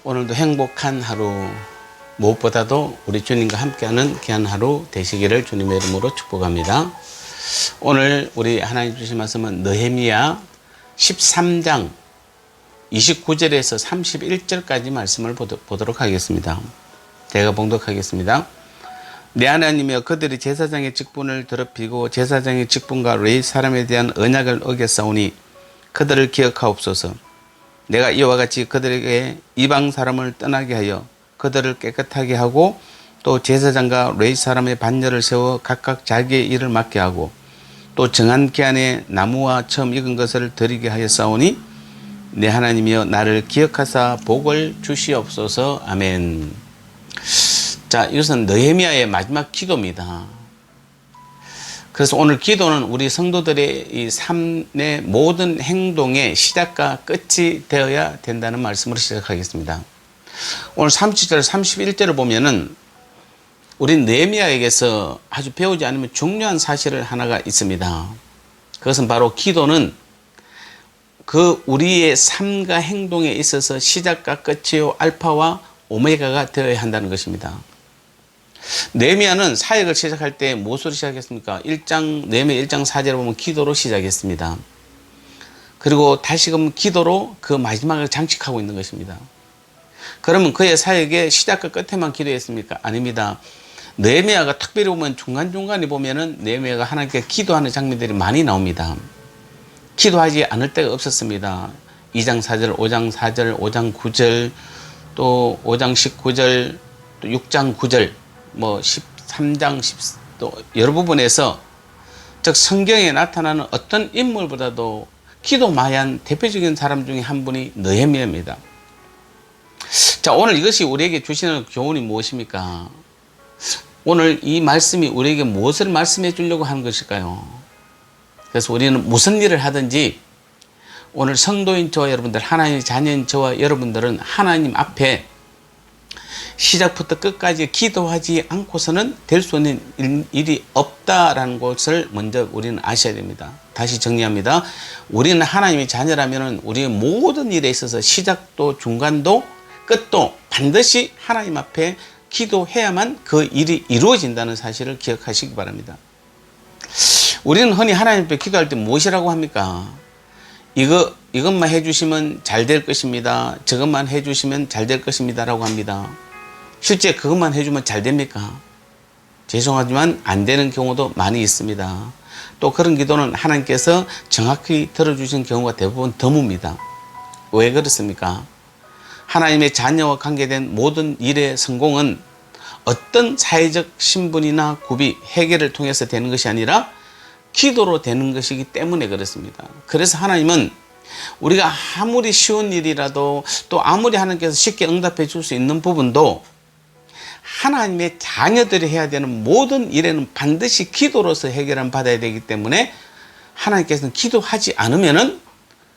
오늘도 행복한 하루, 무엇보다도 우리 주님과 함께하는 귀한 하루 되시기를 주님의 이름으로 축복합니다. 오늘 우리 하나님 주신 말씀은 느헤미야 13장 29절에서 31절까지 말씀을 보도록 하겠습니다. 제가 봉독하겠습니다. 내 하나님이여, 그들이 제사장의 직분을 더럽히고 제사장의 직분과 레위 사람에 대한 언약을 어겼사오니 그들을 기억하옵소서. 내가 이와 같이 그들에게 이방 사람을 떠나게 하여 그들을 깨끗하게 하고, 또 제사장과 레위 사람의 반열을 세워 각각 자기의 일을 맡게 하고, 또 정한 기한에 나무와 처음 익은 것을 드리게 하였사오니 내 하나님이여, 나를 기억하사 복을 주시옵소서. 아멘. 자, 이것은 느헤미야의 마지막 기도입니다. 그래서 오늘 기도는 우리 성도들의 이 삶의 모든 행동의 시작과 끝이 되어야 된다는 말씀으로 시작하겠습니다. 오늘 30절, 31절을 보면은 우리 느헤미야에게서 아주 배우지 않으면 중요한 사실을 하나가 있습니다. 그것은 바로 기도는 그 우리의 삶과 행동에 있어서 시작과 끝이요 알파와 오메가가 되어야 한다는 것입니다. 느헤미야는 사역을 시작할 때 무엇으로 시작했습니까? 느헤미야 1장 4절에 보면 기도로 시작했습니다. 그리고 다시금 기도로 그 마지막을 장식하고 있는 것입니다. 그러면 그의 사역의 시작과 끝에만 기도했습니까? 아닙니다. 느헤미야가 특별히 보면 중간중간에 보면은 느헤미야가 하나님께 기도하는 장면들이 많이 나옵니다. 기도하지 않을 때가 없었습니다. 2장 4절, 5장 4절, 5장 9절, 또 5장 19절, 또 6장 9절, 13장 10, 또 여러 부분에서, 즉 성경에 나타나는 어떤 인물보다도 기도마한 대표적인 사람 중에 한 분이 느헤미야입니다. 자, 오늘 이것이 우리에게 주시는 교훈이 무엇입니까? 오늘 이 말씀이 우리에게 무엇을 말씀해 주려고 하는 것일까요? 그래서 우리는 무슨 일을 하든지 오늘 성도인 저와 여러분들, 하나님의 자녀인 저와 여러분들은 하나님 앞에 시작부터 끝까지 기도하지 않고서는 될 수 있는 일이 없다라는 것을 먼저 우리는 아셔야 됩니다. 다시 정리합니다. 우리는 하나님의 자녀라면 우리의 모든 일에 있어서 시작도 중간도 끝도 반드시 하나님 앞에 기도해야만 그 일이 이루어진다는 사실을 기억하시기 바랍니다. 우리는 흔히 하나님 앞에 기도할 때 무엇이라고 합니까? 이것만 해주시면 잘 될 것입니다. 저것만 해주시면 잘 될 것입니다 라고 합니다. 실제 그것만 해주면 잘 됩니까? 죄송하지만 안 되는 경우도 많이 있습니다. 또 그런 기도는 하나님께서 정확히 들어주신 경우가 대부분 드뭅니다. 왜 그렇습니까? 하나님의 자녀와 관계된 모든 일의 성공은 어떤 사회적 신분이나 구비, 해결을 통해서 되는 것이 아니라 기도로 되는 것이기 때문에 그렇습니다. 그래서 하나님은 우리가 아무리 쉬운 일이라도, 또 아무리 하나님께서 쉽게 응답해 줄 수 있는 부분도 하나님의 자녀들이 해야 되는 모든 일에는 반드시 기도로서 해결을 받아야 되기 때문에 하나님께서는 기도하지 않으면은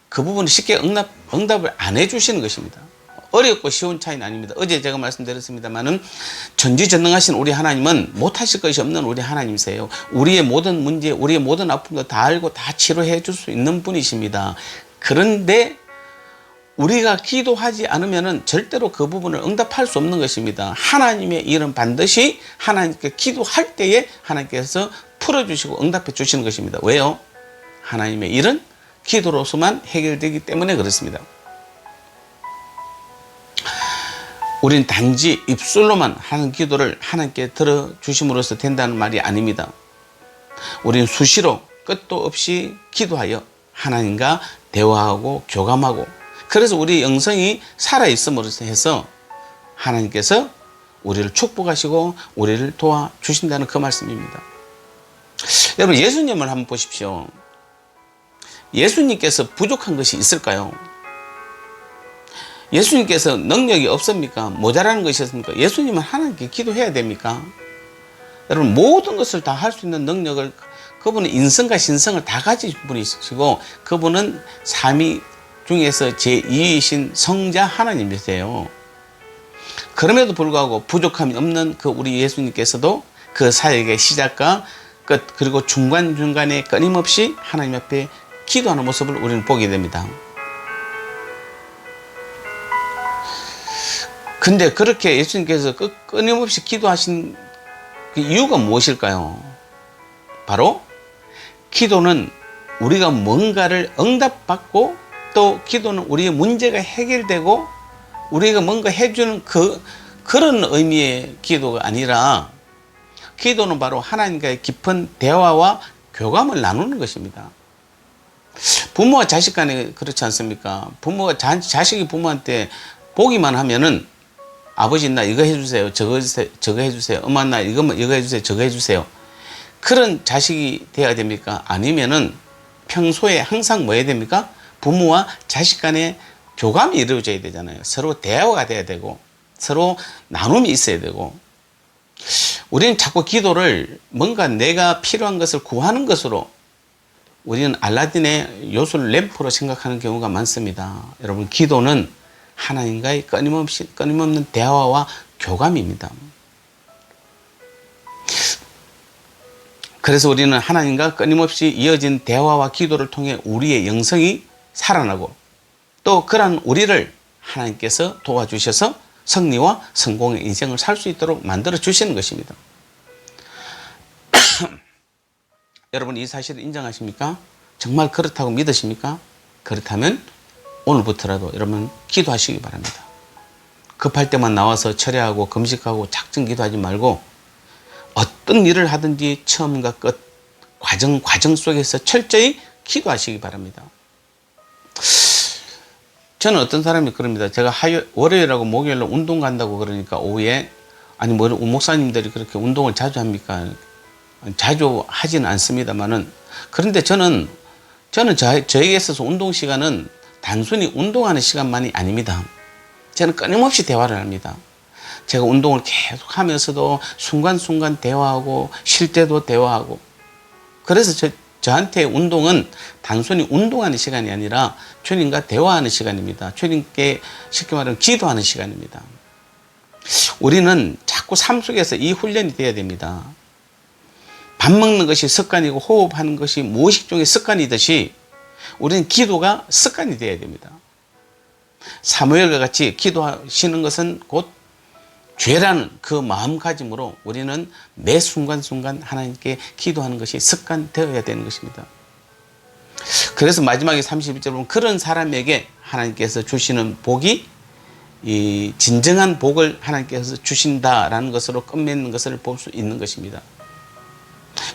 그 부분을 쉽게 응답을 안 해주시는 것입니다. 어렵고 쉬운 차이는 아닙니다. 어제 제가 말씀드렸습니다만은 전지전능하신 우리 하나님은 못하실 것이 없는 우리 하나님이세요. 우리의 모든 문제, 우리의 모든 아픔도 다 알고 다 치료해 줄 수 있는 분이십니다. 그런데 우리가 기도하지 않으면은 절대로 그 부분을 응답할 수 없는 것입니다. 하나님의 일은 반드시 하나님께 기도할 때에 하나님께서 풀어주시고 응답해 주시는 것입니다. 왜요? 하나님의 일은 기도로서만 해결되기 때문에 그렇습니다. 우린 단지 입술로만 하는 기도를 하나님께 들어주심으로써 된다는 말이 아닙니다. 우린 수시로 끝도 없이 기도하여 하나님과 대화하고 교감하고, 그래서 우리 영성이 살아있음으로 해서 하나님께서 우리를 축복하시고 우리를 도와주신다는 그 말씀입니다. 여러분, 예수님을 한번 보십시오. 예수님께서 부족한 것이 있을까요? 예수님께서 능력이 없습니까? 모자라는 것이 있습니까? 예수님은 하나님께 기도해야 됩니까? 여러분, 모든 것을 다 할 수 있는 능력을, 그분은 인성과 신성을 다 가진 분이시고, 그분은 삼위 중에서 제2위이신 성자 하나님이세요. 그럼에도 불구하고 부족함이 없는 그 우리 예수님께서도 그 사역의 시작과 끝, 그리고 중간중간에 끊임없이 하나님 앞에 기도하는 모습을 우리는 보게 됩니다. 근데 그렇게 예수님께서 끊임없이 기도하신 그 이유가 무엇일까요? 바로 기도는 우리가 뭔가를 응답받고, 또 기도는 우리의 문제가 해결되고 우리가 뭔가 해주는 그런 의미의 기도가 아니라, 기도는 바로 하나님과의 깊은 대화와 교감을 나누는 것입니다. 부모와 자식 간에 그렇지 않습니까? 자식이 부모한테 보기만 하면은, 아버지 나 이거 해주세요, 저거 해주세요, 엄마 나 이거 해주세요, 저거 해주세요. 그런 자식이 돼야 됩니까? 아니면은 평소에 항상 뭐 해야 됩니까? 부모와 자식 간에 교감이 이루어져야 되잖아요. 서로 대화가 돼야 되고 서로 나눔이 있어야 되고. 우리는 자꾸 기도를 뭔가 내가 필요한 것을 구하는 것으로, 우리는 알라딘의 요술 램프로 생각하는 경우가 많습니다. 여러분, 기도는 하나님과의 끊임없는 대화와 교감입니다. 그래서 우리는 하나님과 끊임없이 이어진 대화와 기도를 통해 우리의 영성이 살아나고, 또 그러한 우리를 하나님께서 도와주셔서 승리와 성공의 인생을 살 수 있도록 만들어 주시는 것입니다. 여러분, 이 사실을 인정하십니까? 정말 그렇다고 믿으십니까? 그렇다면 오늘부터라도 여러분 기도하시기 바랍니다. 급할 때만 나와서 철야하고 금식하고 작정 기도하지 말고, 어떤 일을 하든지 처음과 끝 과정 속에서 철저히 기도하시기 바랍니다. 저는 어떤 사람이 그럽니다. 제가 월요일하고 목요일로 운동 간다고 그러니까 오후에, 아니 뭐 목사님들이 그렇게 운동을 자주 합니까? 자주 하지는 않습니다만은, 그런데 저는 저에게 있어서 운동 시간은 단순히 운동하는 시간만이 아닙니다. 저는 끊임없이 대화를 합니다. 제가 운동을 계속 하면서도 순간순간 대화하고 쉴 때도 대화하고, 그래서 저한테 운동은 단순히 운동하는 시간이 아니라 주님과 대화하는 시간입니다. 주님께 쉽게 말하면 기도하는 시간입니다. 우리는 자꾸 삶 속에서 이 훈련이 되어야 됩니다. 밥 먹는 것이 습관이고 호흡하는 것이 무의식중의 습관이듯이 우리는 기도가 습관이 되어야 됩니다. 사무엘과 같이 기도하시는 것은 곧 죄라는 그 마음가짐으로 우리는 매 순간순간 하나님께 기도하는 것이 습관되어야 되는 것입니다. 그래서 마지막에 31절 보면, 그런 사람에게 하나님께서 주시는 복이, 이 진정한 복을 하나님께서 주신다라는 것으로 끝맺는 것을 볼 수 있는 것입니다.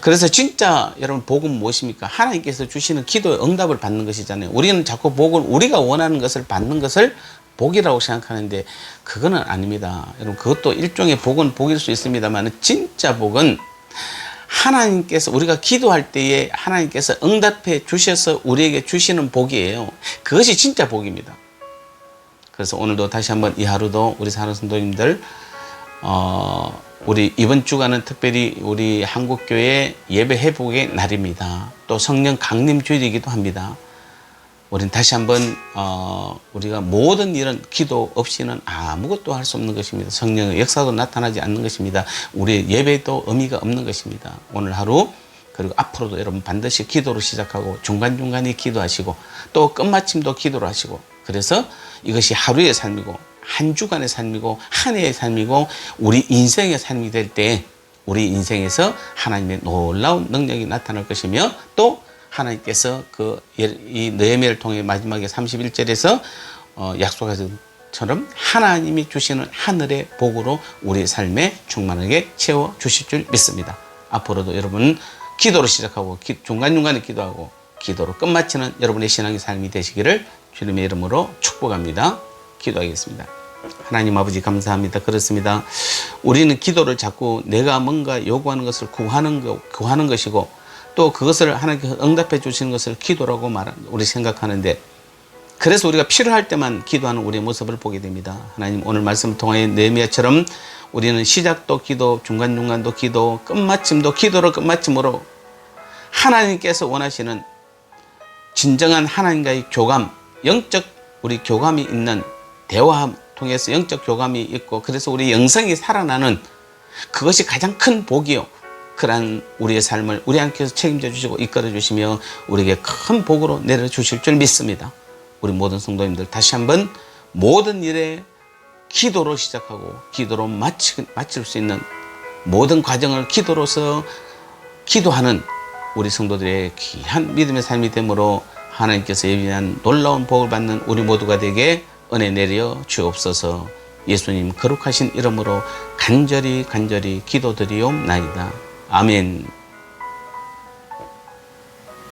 그래서 진짜 여러분 복은 무엇입니까? 하나님께서 주시는 기도의 응답을 받는 것이잖아요. 우리는 자꾸 복을, 우리가 원하는 것을 받는 것을 복이라고 생각하는데 그거는 아닙니다. 여러분, 그것도 일종의 복은 복일 수 있습니다만, 진짜 복은 하나님께서, 우리가 기도할 때에 하나님께서 응답해 주셔서 우리에게 주시는 복이에요. 그것이 진짜 복입니다. 그래서 오늘도 다시 한번 이 하루도 우리 사랑하는 성도님들, 우리 이번 주간은 특별히 우리 한국교회 예배 회복의 날입니다. 또 성령 강림 주일이기도 합니다. 우리는 다시 한번 우리가 모든 일은 기도 없이는 아무것도 할 수 없는 것입니다. 성령의 역사도 나타나지 않는 것입니다. 우리의 예배도 의미가 없는 것입니다. 오늘 하루, 그리고 앞으로도 여러분 반드시 기도로 시작하고 중간중간에 기도하시고 또 끝마침도 기도를 하시고, 그래서 이것이 하루의 삶이고 한 주간의 삶이고 한 해의 삶이고 우리 인생의 삶이 될 때 우리 인생에서 하나님의 놀라운 능력이 나타날 것이며, 또 하나님께서 이 느헤미야를 통해 마지막에 31절에서 약속하신 것처럼 하나님이 주시는 하늘의 복으로 우리 삶에 충만하게 채워 주실 줄 믿습니다. 앞으로도 여러분 기도로 시작하고 중간중간에 기도하고 기도로 끝마치는 여러분의 신앙의 삶이 되시기를 주님의 이름으로 축복합니다. 기도하겠습니다. 하나님 아버지 감사합니다. 그렇습니다. 우리는 기도를 자꾸 내가 뭔가 요구하는 것을 구하는 것이고, 또 그것을 하나님께서 응답해 주시는 것을 기도라고 우리 생각하는데, 그래서 우리가 필요할 때만 기도하는 우리의 모습을 보게 됩니다. 하나님, 오늘 말씀을 통해 느헤미야처럼 우리는 시작도 기도, 중간중간도 기도, 끝마침도 기도로 끝마침으로 하나님께서 원하시는 진정한 하나님과의 교감, 영적 우리 교감이 있는 대화함 통해서 영적 교감이 있고, 그래서 우리 영성이 살아나는 그것이 가장 큰 복이요, 그러한 우리의 삶을 우리 하나님께서 책임져 주시고 이끌어 주시며 우리에게 큰 복으로 내려주실 줄 믿습니다. 우리 모든 성도님들 다시 한번 모든 일에 기도로 시작하고 기도로 마칠 수 있는 모든 과정을 기도로서 기도하는 우리 성도들의 귀한 믿음의 삶이 되므로 하나님께서 예비한 놀라운 복을 받는 우리 모두가 되게 은혜 내려 주옵소서. 예수님 거룩하신 이름으로 간절히 기도드리옵나이다. 아멘.